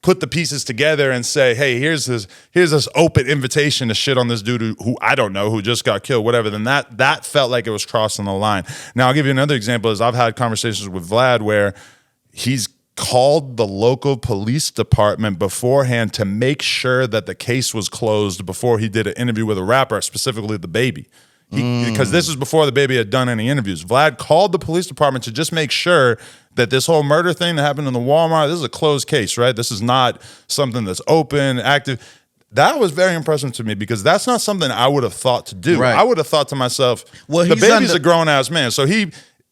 put the pieces together and say, hey, here's this open invitation to shit on this dude who I don't know, who just got killed, whatever, then that felt like it was crossing the line. Now, I'll give you another example. Is I've had conversations with Vlad where he's called the local police department beforehand to make sure that the case was closed before he did an interview with a rapper, specifically the baby. Because this was before the baby had done any interviews. Vlad called the police department to just make sure that this whole murder thing that happened in the Walmart, this is a closed case, right? This is not something that's open, active. That was very impressive to me because that's not something I would have thought to do. Right. I would have thought to myself, well, the baby's a grown-ass man. So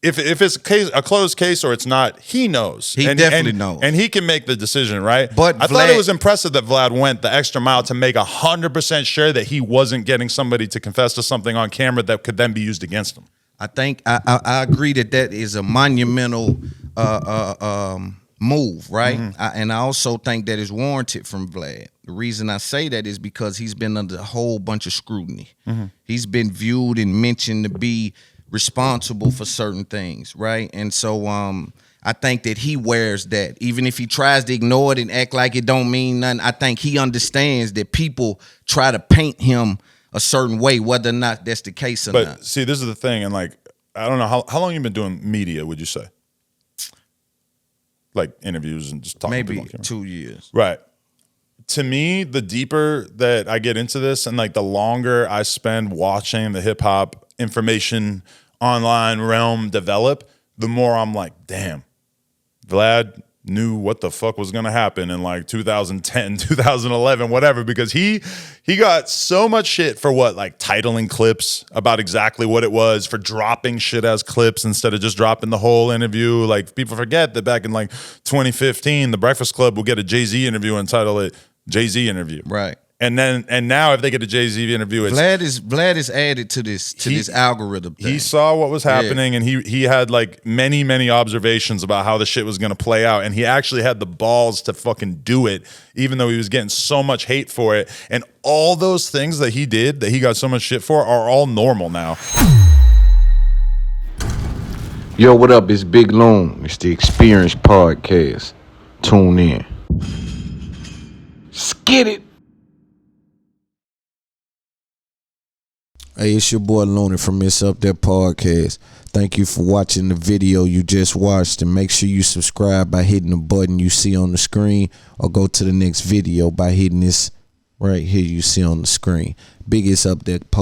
if it's a closed case or it's not, he knows. He definitely knows. And he can make the decision, right? But I thought it was impressive that Vlad went the extra mile to make 100% sure that he wasn't getting somebody to confess to something on camera that could then be used against him. I think I agree that is a monumental move, right? And I also think that is warranted from Vlad. The reason I say that is because he's been under a whole bunch of scrutiny. He's been viewed and mentioned to be responsible for certain things, right? And so I think that he wears that. Even if he tries to ignore it and act like it don't mean nothing, I think he understands that people try to paint him a certain way, whether or not that's the case or not. But see, this is the thing, and like, I don't know, how long you been doing media, would you say? Like interviews and just talking to people on camera? 2 years. Right. To me, the deeper that I get into this and like the longer I spend watching the hip hop information online realm develop, the more I'm like, damn, Vlad knew what the fuck was gonna happen in like 2010, 2011, whatever, because he got so much shit for like titling clips about exactly what it was, for dropping shit as clips instead of just dropping the whole interview. Like, people forget that back in like 2015, the Breakfast Club would get a Jay-Z interview and title it Jay-Z interview. Right. And now if they get a Jay-Z interview, it's Vlad is added to this algorithm thing. He saw what was happening, and he had like many observations about how the shit was gonna play out, and he actually had the balls to fucking do it, even though he was getting so much hate for it. And all those things that he did, that he got so much shit for, are all normal now. Yo, what up? It's Big Loon. It's the Experience Podcast. Tune in. Skid it. Hey, it's your boy Loon from It's Up There Podcast. Thank you for watching the video you just watched, and make sure you subscribe by hitting the button you see on the screen, or go to the next video by hitting this right here you see on the screen. Big It's Up There Podcast.